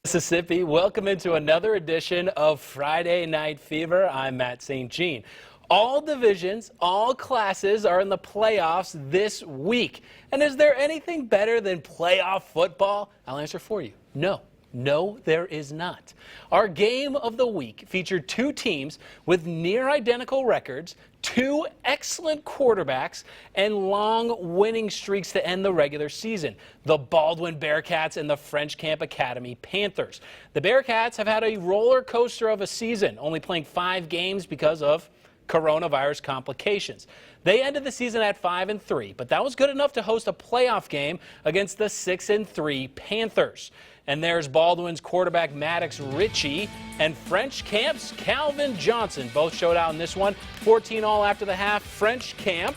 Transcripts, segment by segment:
Mississippi. Welcome into another edition of Friday Night Fever. I'm Matt St. Jean. All divisions, all classes are in the playoffs this week. And is there anything better than playoff football? I'll answer for you. No. No, there is not. Our game of the week featured two teams with near identical records, two excellent quarterbacks, and long winning streaks to end the regular season. The Baldwin Bearcats and the French Camp Academy Panthers. The Bearcats have had a roller coaster of a season, only playing 5 games because of coronavirus complications. They ended the season at 5-3, but that was good enough to host a playoff game against the 6-3 Panthers. And there's Baldwin's quarterback Maddox Ritchie and French Camp's Calvin Johnson. Both showed out in this one. 14 all after the half. French Camp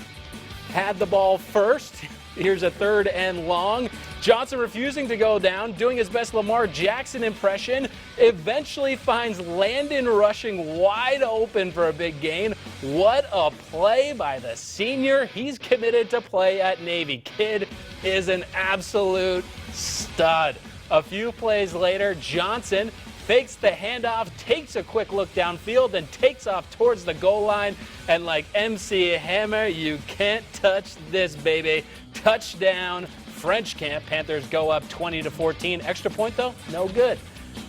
had the ball first. Here's a 3rd and long. Johnson refusing to go down, doing his best Lamar Jackson impression, eventually finds Landon rushing wide open for a big gain. What a play by the senior. He's committed to play at Navy. Kid is an absolute stud. A few plays later, Johnson fakes the handoff, takes a quick look downfield, and takes off towards the goal line. And like MC Hammer, you can't touch this, baby. Touchdown, French Camp. Panthers go up 20-14. Extra point, though, no good.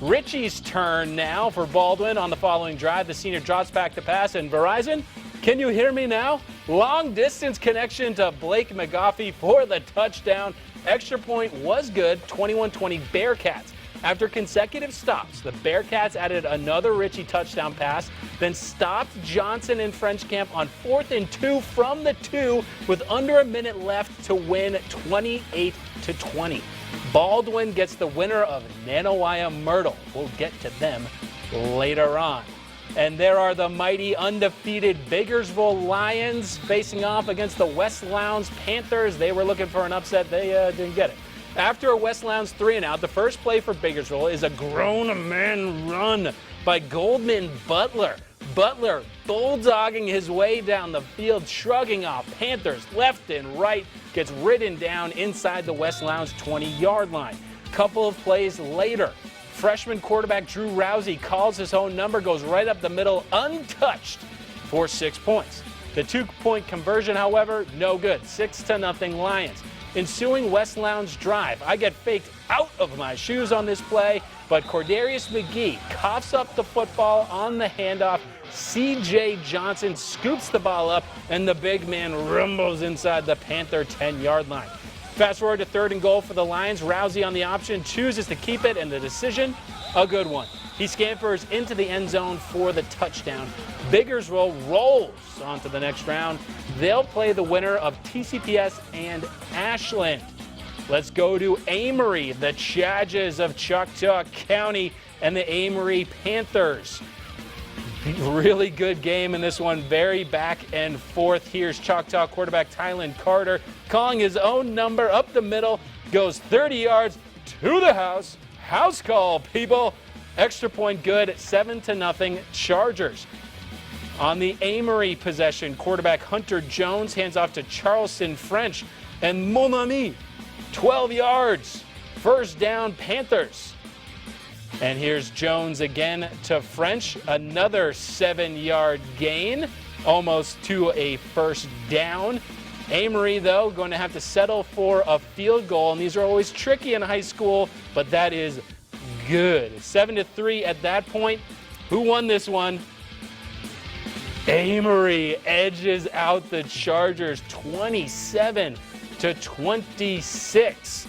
Ritchie's turn now for Baldwin on the following drive. The senior drops back to pass, and Verizon, can you hear me now? Long distance connection to Blake McGoffey for the touchdown. Extra point was good, 21-20 Bearcats. After consecutive stops, the Bearcats added another Ritchie touchdown pass, then stopped Johnson and French Camp on 4th and 2 from the 2 with under a minute left to win 28-20. Baldwin gets the winner of Nanawaya Myrtle. We'll get to them later on. And there are the mighty undefeated Biggersville Lions facing off against the West Lowndes Panthers. They were looking for an upset. They didn't get it. After a West Lowndes 3-and-out, the first play for Biggersville is a grown man run by Goldman Butler. Butler bulldogging his way down the field, shrugging off Panthers left and right, gets ridden down inside the West Lowndes 20-yard line. Couple of plays later, freshman quarterback Drew Rousey calls his own number, goes right up the middle, untouched for 6 points. The 2-point conversion, however, no good. 6-0 Lions. Ensuing West Lowndes drive. I get faked out of my shoes on this play, but Cordarius McGee coughs up the football on the handoff. C.J. Johnson scoops the ball up, and the big man rumbles inside the Panther 10-yard line. Fast forward to 3rd and goal for the Lions. Rousey on the option chooses to keep it, and the decision, a good one. He scampers into the end zone for the touchdown. Biggersville rolls on to the next round. They'll play the winner of TCPS and Ashland. Let's go to Amory, the Chargers of Choctaw County, and the Amory Panthers. Really good game in this one, very back and forth. Here's Choctaw quarterback Tylen Carter calling his own number up the middle, goes 30 yards to the house. House call, people. Extra point good, 7-0 Chargers. On the Amory possession, quarterback Hunter Jones hands off to Charleston French, and mon ami, 12 yards. First down, Panthers. And here's Jones again to French, another 7-yard gain, almost to a first down. Amory, though, going to have to settle for a field goal, and these are always tricky in high school, but that is good. 7-3 at that point. Who won this one? Amory edges out the Chargers 27-26.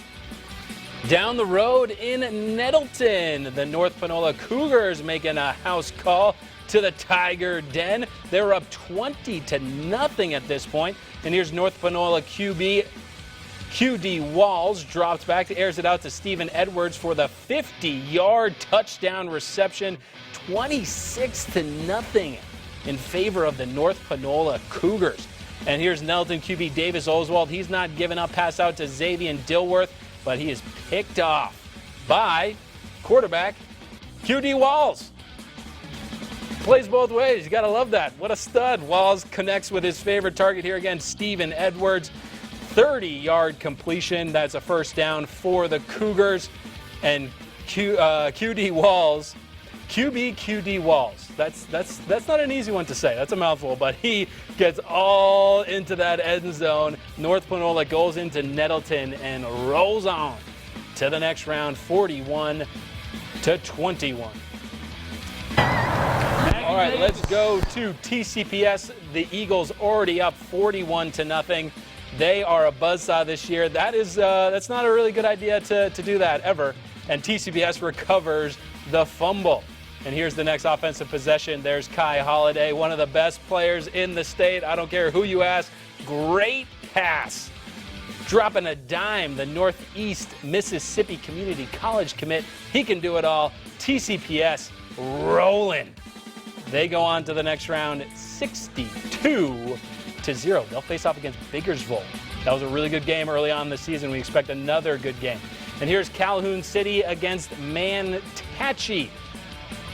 Down the road in Nettleton, the North Panola Cougars making a house call to the Tiger Den. They're up 20-0 at this point. And here's North Panola QB QD Walls drops back, airs it out to Stephen Edwards for the 50-yard touchdown reception. 26-0 in favor of the North Panola Cougars. And here's Nettleton QB Davis Oswald. He's not giving up. Pass out to Xavier Dilworth, but he is picked off by quarterback QD Walls. Plays both ways. You got to love that. What a stud. Walls connects with his favorite target here again, Stephen Edwards. 30-yard completion. That's a first down for the Cougars. And QD Walls. QD Walls. That's not an easy one to say. That's a mouthful, but he gets all into that end zone. North Panola goes into Nettleton and rolls on to the next round, 41-21. All right, let's go to TCPS. The Eagles already up 41-0. They are a buzzsaw this year. That's not a really good idea to do that ever. And TCPS recovers the fumble. And here's the next offensive possession. There's Kai Holiday, one of the best players in the state. I don't care who you ask. Great pass. Dropping a dime, the Northeast Mississippi Community College commit. He can do it all. TCPS rolling. They go on to the next round, 62-0. They'll face off against Biggersville. That was a really good game early on in the season. We expect another good game. And here's Calhoun City against Manatachee.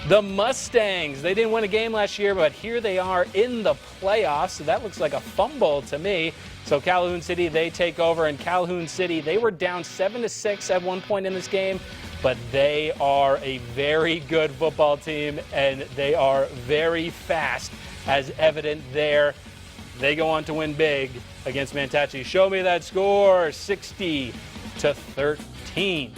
The Mustangs, they didn't win a game last year, but here they are in the playoffs. So that looks like a fumble to me. So Calhoun City, they take over. And Calhoun City, they were down 7-6 at one point in this game. But they are a very good football team, and they are very fast, as evident there. They go on to win big against Manatachee. Show me that score, 60-13.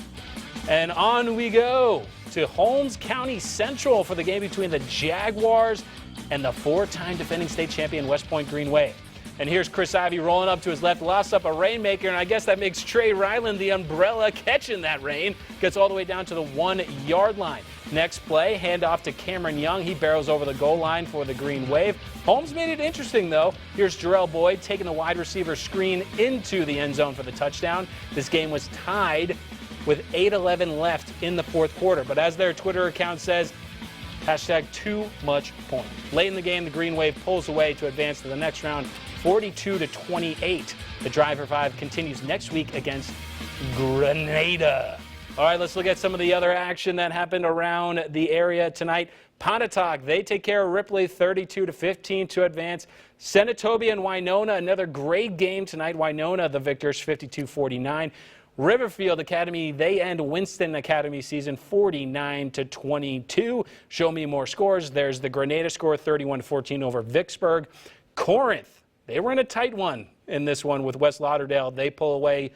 And on we go to Holmes County Central for the game between the Jaguars and the four-time defending state champion West Point Green Wave. And here's Chris Ivy rolling up to his left, lost up a Rainmaker, and I guess that makes Trey Ryland the umbrella catching that rain. Gets all the way down to the 1-yard line. Next play, handoff to Cameron Young. He barrels over the goal line for the Green Wave. Holmes made it interesting, though. Here's Jarrell Boyd taking the wide receiver screen into the end zone for the touchdown. This game was tied with 8:11 left in the fourth quarter. But as their Twitter account says, hashtag too much point. Late in the game, the Green Wave pulls away to advance to the next round, 42-28. The Drive for Five continues next week against Grenada. All right, let's look at some of the other action that happened around the area tonight. Pontotoc, they take care of Ripley 32-15 to advance. Senatobia and Winona, another great game tonight. Winona, the victors, 52-49. Riverfield Academy, they end Winston Academy season 49-22. Show me more scores. There's the Grenada score, 31-14 over Vicksburg. Corinth, they were in a tight one in this one with West Lauderdale. They pull away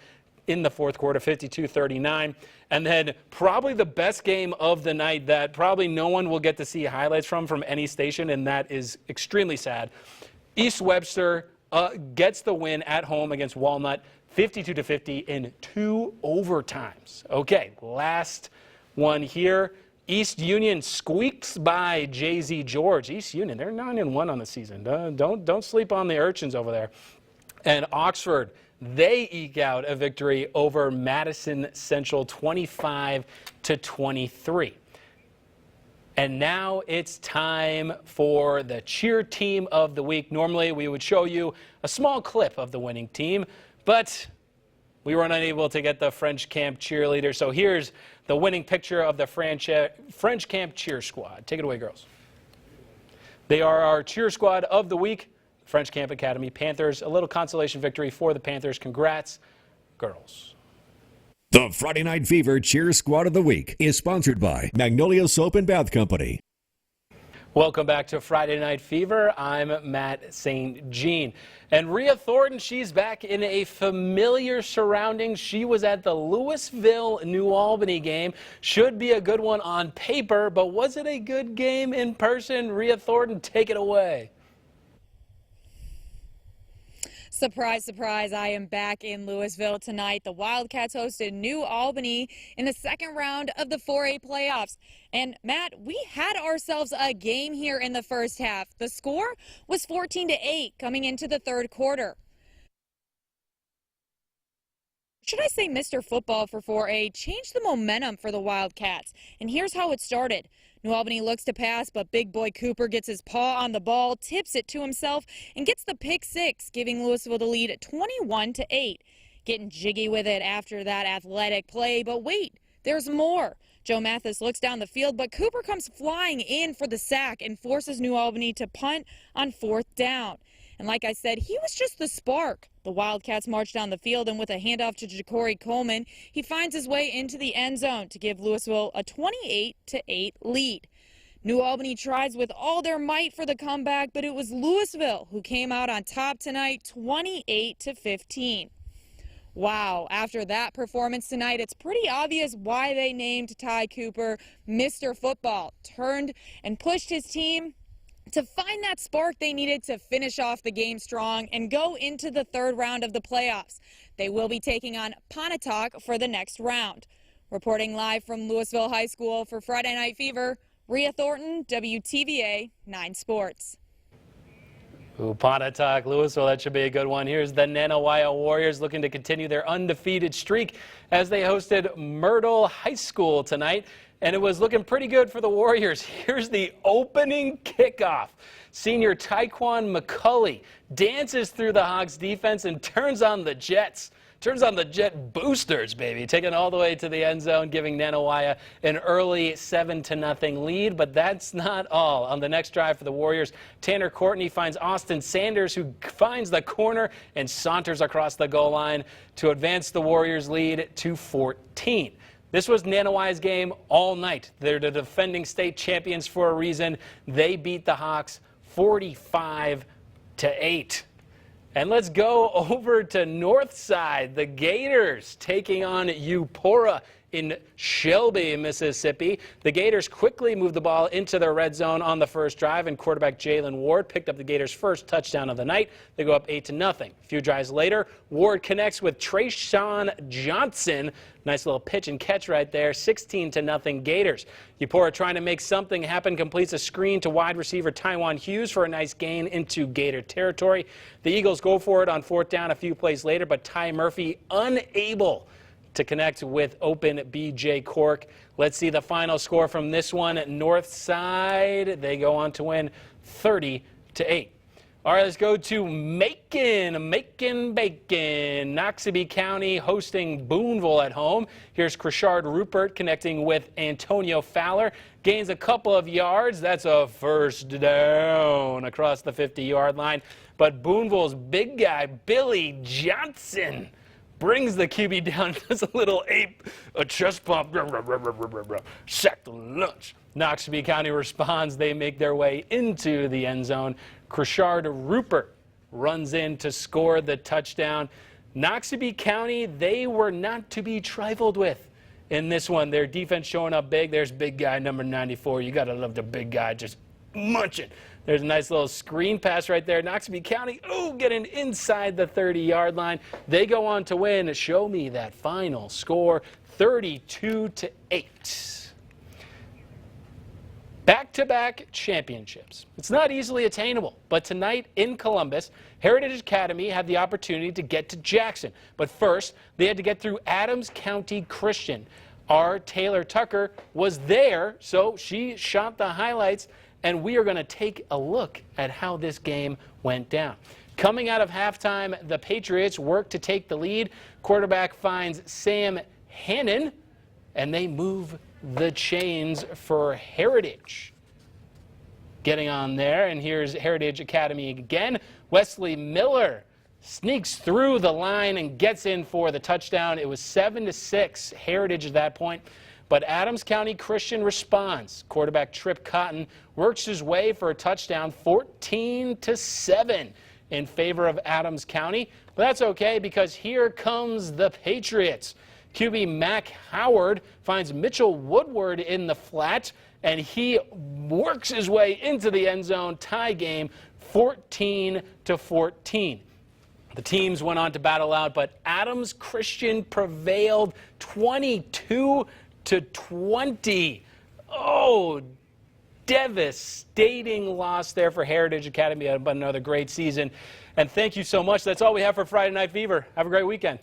in the fourth quarter, 52-39. And then probably the best game of the night that probably no one will get to see highlights from any station, and that is extremely sad. East Webster gets the win at home against Walnut, 52-50 in 2 overtimes. Okay, last one here. East Union squeaks by J.Z. George. East Union, they're 9-1 on the season. Don't sleep on the urchins over there. And Oxford, they eke out a victory over Madison Central, 25-23. And now it's time for the cheer team of the week. Normally we would show you a small clip of the winning team, but we were unable to get the French Camp cheerleader. So here's the winning picture of the French Camp cheer squad. Take it away, girls. They are our cheer squad of the week. French Camp Academy Panthers. A little consolation victory for the Panthers. Congrats, girls. The Friday Night Fever Cheer Squad of the Week is sponsored by Magnolia Soap and Bath Company. Welcome back to Friday Night Fever. I'm Matt St. Jean. And Rhea Thornton, she's back in a familiar surrounding. She was at the Louisville, New Albany game. Should be a good one on paper, but was it a good game in person? Rhea Thornton, take it away. Surprise, surprise, I am back in Louisville tonight. The Wildcats hosted New Albany in the second round of the 4A playoffs. And Matt, we had ourselves a game here in the first half. The score was 14-8 coming into the third quarter. Should I say Mr. Football for 4A changed the momentum for the Wildcats. And here's how it started. New Albany looks to pass, but big boy Cooper gets his paw on the ball, tips it to himself, and gets the pick six, giving Louisville the lead at 21-8. Getting jiggy with it after that athletic play, but wait, there's more. Joe Mathis looks down the field, but Cooper comes flying in for the sack and forces New Albany to punt on fourth down. And like I said, he was just the spark. The Wildcats marched down the field, and with a handoff to Ja'Cory Coleman, he finds his way into the end zone to give Louisville a 28-8 lead. New Albany tries with all their might for the comeback, but it was Louisville who came out on top tonight, 28-15. Wow, after that performance tonight, it's pretty obvious why they named Ty Cooper Mr. Football. Turned and pushed his team to find that spark they needed to finish off the game strong and go into the third round of the playoffs. They will be taking on Pontotoc for the next round. Reporting live from Louisville High School for Friday Night Fever, Rhea Thornton, WTVA 9 Sports. Ooh, Pontotoc, Louisville, that should be a good one. Here's the Nanawaya Warriors looking to continue their undefeated streak as they hosted Myrtle High School tonight. And it was looking pretty good for the Warriors. Here's the opening kickoff. Senior Taekwon McCulley dances through the Hawks defense and turns on the Jets. Turns on the Jet boosters, baby. Taking all the way to the end zone, giving Nanawaya an early 7-0 lead. But that's not all. On the next drive for the Warriors, Tanner Courtney finds Austin Sanders, who finds the corner and saunters across the goal line to advance the Warriors' lead to 14. This was Nanawaya's game all night. They're the defending state champions for a reason. They beat the Hawks 45-8. And let's go over to Northside. The Gators taking on Eupora in Shelby, Mississippi. The Gators quickly moved the ball into their red zone on the first drive, and quarterback Jalen Ward picked up the Gators' first touchdown of the night. They go up 8-0. A few drives later, Ward connects with Trayshawn Johnson. Nice little pitch and catch right there. 16-0 Gators. Eupora trying to make something happen, completes a screen to wide receiver Taiwan Hughes for a nice gain into Gator territory. The Eagles go for it on fourth down a few plays later, but Ty Murphy unable to connect with open B.J. Cork. Let's see the final score from this one. Northside, they go on to win 30-8. All right, let's go to Macon Bacon. Noxubee County hosting Boonville at home. Here's Krishard Rupert connecting with Antonio Fowler. Gains a couple of yards. That's a first down across the 50-yard line. But Boonville's big guy, Billy Johnson, brings the QB down, does a little ape, a chest pump, sack the lunch. Noxubee County responds. They make their way into the end zone. Krishard Rupert runs in to score the touchdown. Noxubee County, they were not to be trifled with in this one. Their defense showing up big. There's big guy number 94. You got to love the big guy just munching. There's a nice little screen pass right there. Noxubee County, getting inside the 30-yard line. They go on to win. Show me that final score, 32-8. Back-to-back championships. It's not easily attainable, but tonight in Columbus, Heritage Academy had the opportunity to get to Jackson. But first, they had to get through Adams County Christian. Our Taylor Tucker was there, so she shot the highlights, and we are going to take a look at how this game went down. Coming out of halftime, the Patriots work to take the lead. Quarterback finds Sam Hannon, and they move the chains for Heritage. Getting on there, and here's Heritage Academy again. Wesley Miller sneaks through the line and gets in for the touchdown. It was 7-6 Heritage at that point, but Adams County Christian responds. Quarterback Trip Cotton works his way for a touchdown, 14-7 in favor of Adams County. But that's okay, because here comes the Patriots. QB Mac Howard finds Mitchell Woodward in the flat, and he works his way into the end zone. Tie game, 14-14. The teams went on to battle out, but Adams Christian prevailed 22-20. Devastating loss there for Heritage Academy, but another great season. And thank you so much. That's all we have for Friday Night Fever. Have a great weekend.